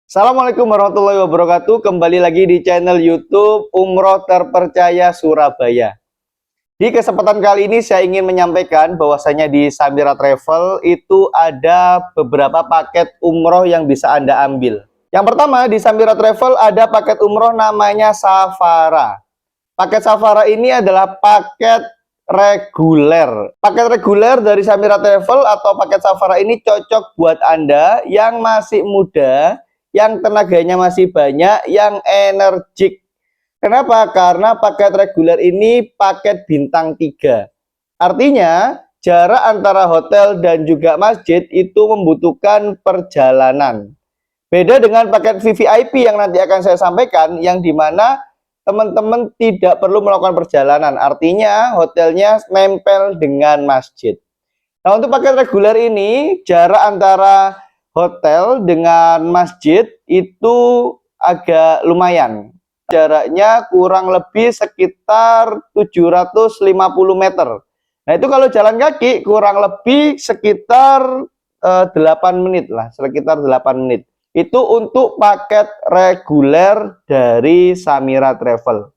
Assalamualaikum warahmatullahi wabarakatuh. Kembali lagi di channel YouTube Umroh Terpercaya Surabaya. Di kesempatan kali ini saya ingin menyampaikan bahwasanya di Samira Travel itu ada beberapa paket umroh yang bisa Anda ambil. Yang pertama, di Samira Travel ada paket umroh namanya Safara. Paket Safara ini adalah paket reguler. Paket reguler dari Samira Travel atau paket Safara ini cocok buat Anda yang masih muda, yang tenaganya masih banyak, yang energik. Kenapa? Karena paket reguler ini paket bintang 3. Artinya, jarak antara hotel dan juga masjid itu membutuhkan perjalanan. Beda dengan paket VVIP yang nanti akan saya sampaikan, yang dimana teman-teman tidak perlu melakukan perjalanan. Artinya, hotelnya nempel dengan masjid. Nah, untuk paket reguler ini, jarak antara hotel dengan masjid itu agak lumayan. Jaraknya kurang lebih sekitar 750 meter. Nah, itu kalau jalan kaki kurang lebih sekitar 8 menit lah, sekitar 8 menit. Itu untuk paket reguler dari Samira Travel.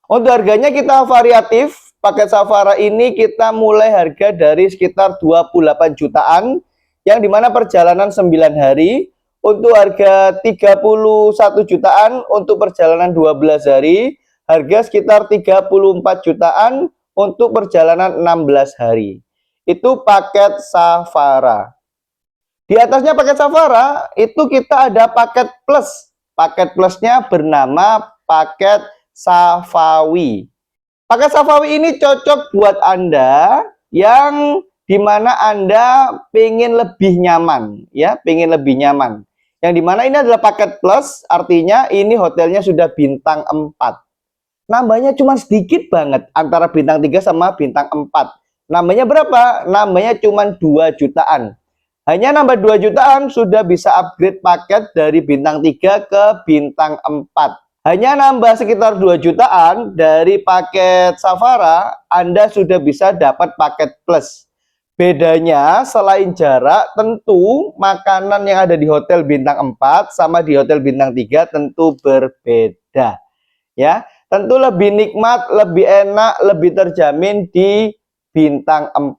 Untuk harganya kita variatif. Paket Safara ini kita mulai harga dari sekitar 28 jutaan, yang dimana perjalanan 9 hari. Untuk harga 31 jutaan untuk perjalanan 12 hari. Harga sekitar 34 jutaan untuk perjalanan 16 hari. Itu paket Safara. Di atasnya paket Safara itu kita ada paket plus. Paket plusnya bernama paket Safawi. Paket Safawi ini cocok buat Anda yang dimana Anda pengen lebih nyaman, ya, pengen lebih nyaman. Yang dimana ini adalah paket plus, artinya ini hotelnya sudah bintang 4. Nambahnya cuma sedikit banget antara bintang 3 sama bintang 4. Nambahnya berapa? Nambahnya cuma 2 jutaan. Hanya nambah 2 jutaan sudah bisa upgrade paket dari bintang 3 ke bintang 4. Hanya nambah sekitar 2 jutaan dari paket Safara, Anda sudah bisa dapat paket plus. Bedanya selain jarak, tentu makanan yang ada di hotel bintang 4 sama di hotel bintang 3 tentu berbeda. Ya, tentu lebih nikmat, lebih enak, lebih terjamin di bintang 4.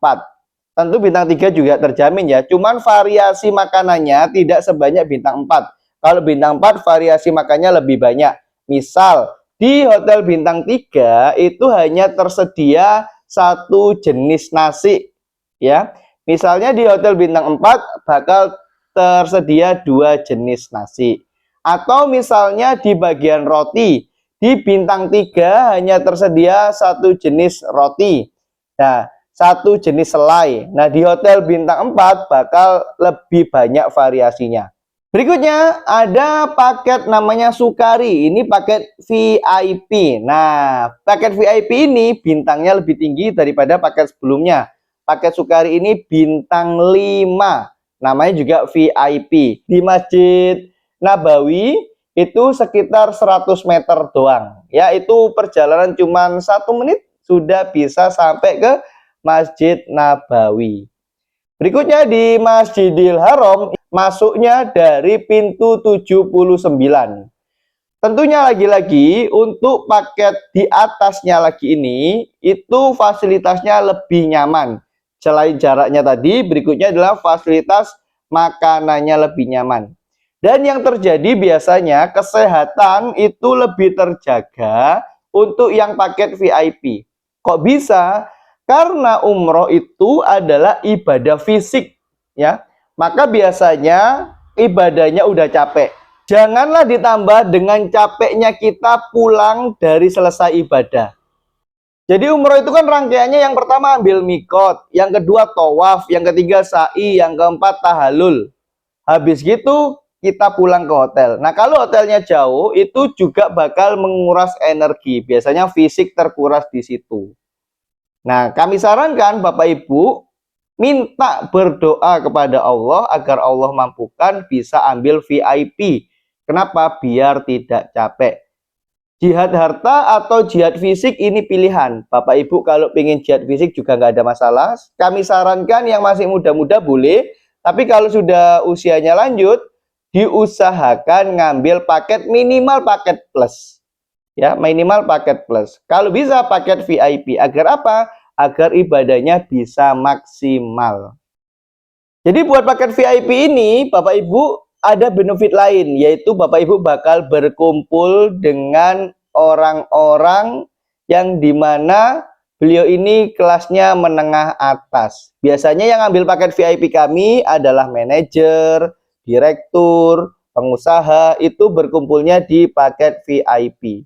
Tentu bintang 3 juga terjamin ya, cuman variasi makanannya tidak sebanyak bintang 4. Kalau bintang 4 variasi makannya lebih banyak. Misal, di hotel bintang 3 itu hanya tersedia satu jenis nasi, ya. Misalnya di hotel bintang 4 bakal tersedia 2 jenis nasi. Atau misalnya di bagian roti, di bintang 3 hanya tersedia satu jenis roti. Nah, satu jenis selai. Nah, di hotel bintang 4 bakal lebih banyak variasinya. Berikutnya ada paket namanya Sukari. Ini paket VIP. Nah, paket VIP ini bintangnya lebih tinggi daripada paket sebelumnya. Paket Sukari ini bintang 5. Namanya juga VIP. Di Masjid Nabawi itu sekitar 100 meter doang. Ya, itu perjalanan cuma 1 menit sudah bisa sampai ke Masjid Nabawi. Berikutnya di Masjidil Haram, masuknya dari pintu 79. Tentunya lagi-lagi untuk paket di atasnya lagi ini, itu fasilitasnya lebih nyaman. Selain jaraknya tadi, berikutnya adalah fasilitas makanannya lebih nyaman. Dan yang terjadi biasanya kesehatan itu lebih terjaga untuk yang paket VIP. Kok bisa? Karena umroh itu adalah ibadah fisik, ya. Maka biasanya ibadahnya udah capek. Janganlah ditambah dengan capeknya kita pulang dari selesai ibadah. Jadi umroh itu kan rangkaiannya yang pertama ambil mikot, yang kedua tawaf, yang ketiga sa'i, yang keempat tahallul. Habis gitu kita pulang ke hotel. Nah, kalau hotelnya jauh itu juga bakal menguras energi. Biasanya fisik terkuras di situ. Nah, kami sarankan Bapak Ibu minta berdoa kepada Allah agar Allah mampukan bisa ambil VIP. Kenapa? Biar tidak capek. Jihad harta atau jihad fisik ini pilihan. Bapak Ibu kalau ingin jihad fisik juga nggak ada masalah. Kami sarankan yang masih muda-muda boleh. Tapi kalau sudah usianya lanjut, diusahakan ngambil paket minimal paket plus. Ya, minimal paket plus. Kalau bisa paket VIP. Agar apa? Agar ibadahnya bisa maksimal. Jadi buat paket VIP ini, Bapak Ibu ada benefit lain, yaitu Bapak Ibu bakal berkumpul dengan orang-orang yang dimana beliau ini kelasnya menengah atas. Biasanya yang ambil paket VIP kami adalah manajer, direktur, pengusaha, itu berkumpulnya di paket VIP.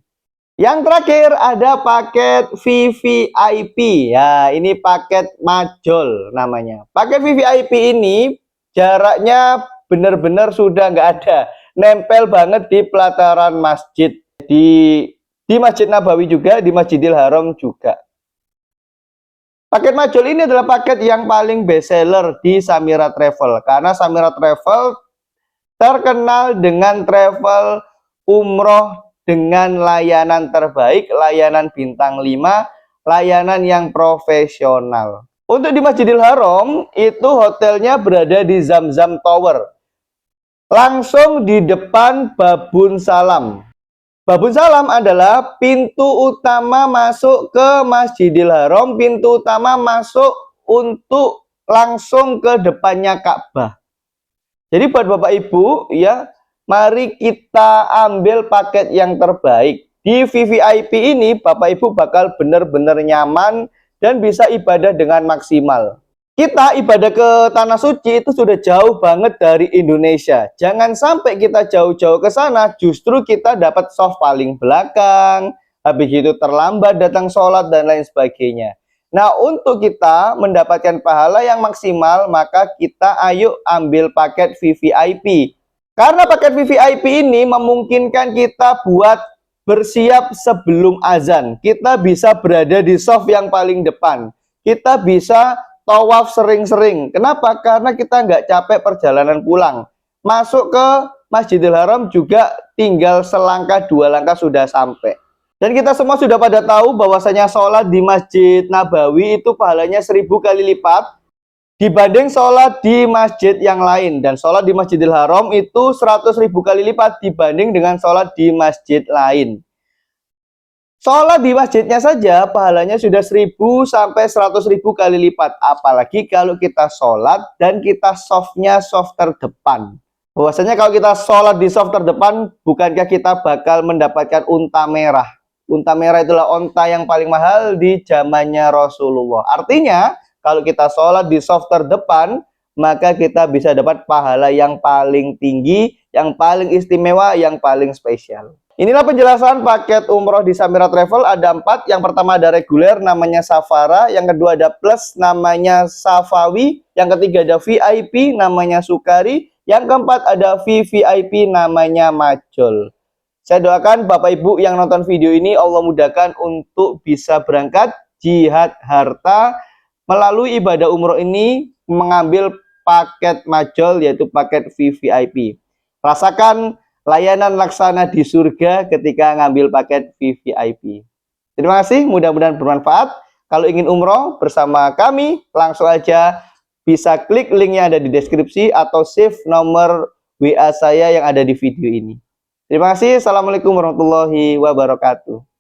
Yang terakhir ada paket VVIP. Ya, ini paket majol namanya. Paket VVIP ini jaraknya benar-benar sudah nggak ada. Nempel banget di pelataran masjid. Di Masjid Nabawi juga, di Masjidil Haram juga. Paket majol ini adalah paket yang paling best seller di Samira Travel. Karena Samira Travel terkenal dengan travel umroh dengan layanan terbaik, layanan bintang 5, layanan yang profesional. Untuk di Masjidil Haram, itu hotelnya berada di Zamzam Tower. Langsung di depan Babun Salam. Babun Salam adalah pintu utama masuk ke Masjidil Haram, pintu utama masuk untuk langsung ke depannya Ka'bah. Jadi buat Bapak Ibu, ya, mari kita ambil paket yang terbaik. Di VVIP ini, Bapak Ibu bakal benar-benar nyaman dan bisa ibadah dengan maksimal. Kita ibadah ke Tanah Suci itu sudah jauh banget dari Indonesia. Jangan sampai kita jauh-jauh ke sana, justru kita dapat soft paling belakang, habis itu terlambat datang sholat, dan lain sebagainya. Nah, untuk kita mendapatkan pahala yang maksimal, maka kita ayo ambil paket VVIP. Karena paket VVIP ini memungkinkan kita buat bersiap sebelum azan. Kita bisa berada di soft yang paling depan. Kita bisa tawaf sering-sering. Kenapa? Karena kita nggak capek perjalanan pulang. Masuk ke Masjidil Haram juga tinggal selangkah dua langkah sudah sampai. Dan kita semua sudah pada tahu bahwasanya sholat di Masjid Nabawi itu pahalanya 1000 kali lipat dibanding sholat di masjid yang lain. Dan sholat di Masjidil Haram itu 100.000 kali lipat dibanding dengan sholat di masjid lain. Sholat di masjidnya saja pahalanya sudah 1000 sampai 100.000 kali lipat. Apalagi kalau kita sholat dan kita softnya soft terdepan. Bahwasanya kalau kita sholat di soft terdepan, bukankah kita bakal mendapatkan unta merah? Unta merah itulah unta yang paling mahal di zamannya Rasulullah. Artinya, kalau kita sholat di soft terdepan, maka kita bisa dapat pahala yang paling tinggi, yang paling istimewa, yang paling spesial. Inilah penjelasan paket umroh di Samira Travel. Ada 4. Yang pertama ada reguler, namanya Safara. Yang kedua ada plus, namanya Safawi. Yang ketiga ada VIP, namanya Sukari. Yang keempat ada VVIP, namanya Majol. Saya doakan Bapak Ibu yang nonton video ini, Allah mudahkan untuk bisa berangkat jihad harta melalui ibadah umroh ini, mengambil paket Majol, yaitu paket VVIP. Rasakan layanan laksana di surga ketika ngambil paket VVIP. Terima kasih, mudah-mudahan bermanfaat. Kalau ingin umroh bersama kami, langsung aja bisa klik link yang ada di deskripsi atau save nomor WA saya yang ada di video ini. Terima kasih. Assalamualaikum warahmatullahi wabarakatuh.